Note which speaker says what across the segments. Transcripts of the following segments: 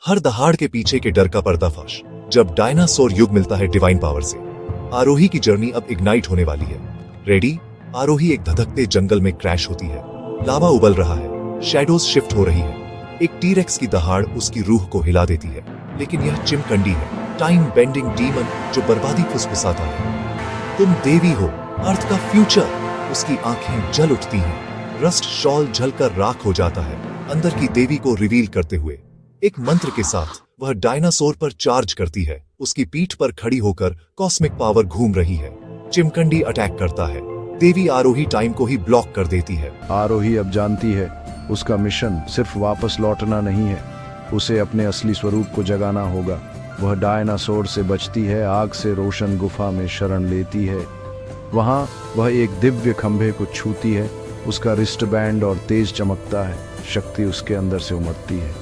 Speaker 1: हर दहाड़ के पीछे के डर का पर्दाफाश जब डायनासोर युग मिलता है डिवाइन पावर से। आरोही की जर्नी अब इग्नाइट होने वाली है। रेडी? आरोही एक धधकते जंगल में क्रैश होती है। लावा उबल रहा है, शैडोज शिफ्ट हो रही है। एक टीरेक्स की दहाड़ उसकी रूह को हिला देती है, लेकिन यह चिमकंडी है, टाइम बेंडिंग डीमन जो बर्बादी फुसफुसाता है। तुम देवी हो, अर्थ का फ्यूचर। उसकी आंखें जल उठती हैं, रस्ट शॉल जलकर राख हो जाता है, अंदर की देवी को रिवील करते हुए। एक मंत्र के साथ वह डायनासोर पर चार्ज करती है। उसकी पीठ पर खड़ी होकर कॉस्मिक पावर घूम रही है। चिमकंडी अटैक करता है। देवी आरोही टाइम को ही ब्लॉक कर देती है।
Speaker 2: आरोही अब जानती है उसका मिशन सिर्फ वापस लौटना नहीं है, उसे अपने असली स्वरूप को जगाना होगा। वह डायनासोर से बचती है, आग से रोशन गुफा में शरण लेती है। वहां वह एक दिव्य खंभे को छूती है। उसका रिस्ट बैंड और तेज चमकता है। शक्ति उसके अंदर से उमड़ती है।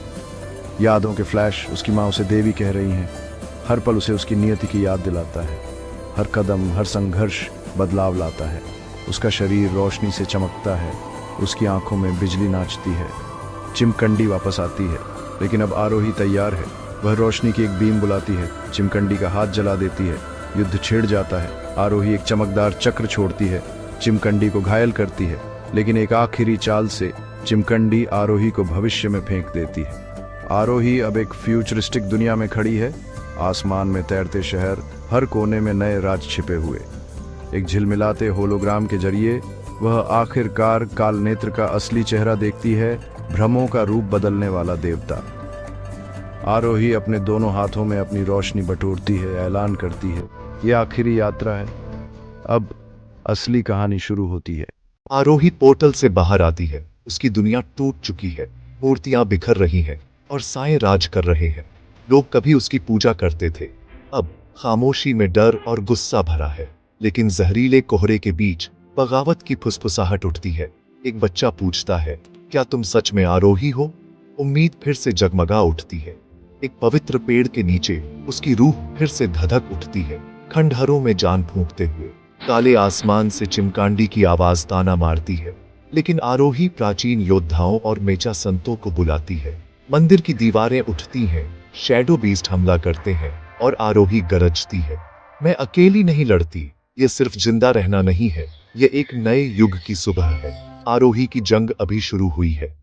Speaker 2: यादों के फ्लैश उसकी माँ उसे देवी कह रही हैं। हर पल उसे उसकी नियति की याद दिलाता है। हर कदम, हर संघर्ष बदलाव लाता है। उसका शरीर रोशनी से चमकता है। उसकी आंखों में बिजली नाचती है। चिमकंडी वापस आती है, लेकिन अब आरोही तैयार है। वह रोशनी की एक बीम बुलाती है, चिमकंडी का हाथ जला देती है। युद्ध छिड़ जाता है। आरोही एक चमकदार चक्र छोड़ती है, चिमकंडी को घायल करती है, लेकिन एक आखिरी चाल से चिमकंडी आरोही को भविष्य में फेंक देती है। आरोही अब एक फ्यूचरिस्टिक दुनिया में खड़ी है। आसमान में तैरते शहर, हर कोने में नए राज छिपे हुए। एक झिलमिलाते होलोग्राम के जरिए वह आखिरकार कालनेत्र का असली चेहरा देखती है, भ्रमों का रूप बदलने वाला देवता। आरोही अपने दोनों हाथों में अपनी रोशनी बटोरती है, ऐलान करती है, यह आखिरी यात्रा है। अब असली कहानी शुरू होती है।
Speaker 1: आरोही पोर्टल से बाहर आती है। उसकी दुनिया टूट चुकी है। मूर्तियां बिखर रही हैं और साए राज कर रहे हैं। लोग कभी उसकी पूजा करते थे, अब खामोशी में डर और गुस्सा भरा है। लेकिन जहरीले कोहरे के बीच बगावत की फुसफुसाहट उठती है। एक बच्चा पूछता है, क्या तुम सच में आरोही हो? उम्मीद फिर से जगमगा उठती है। एक पवित्र पेड़ के नीचे उसकी रूह फिर से धधक उठती है, खंडहरों में जान फूंकते हुए। काले आसमान से चिमकांडी की आवाज ताना मारती है, लेकिन आरोही प्राचीन योद्धाओं और मेचा संतों को बुलाती है। मंदिर की दीवारें उठती हैं, शैडो बीस्ट हमला करते हैं और आरोही गरजती है, मैं अकेली नहीं लड़ती। ये सिर्फ जिंदा रहना नहीं है, ये एक नए युग की सुबह है। आरोही की जंग अभी शुरू हुई है।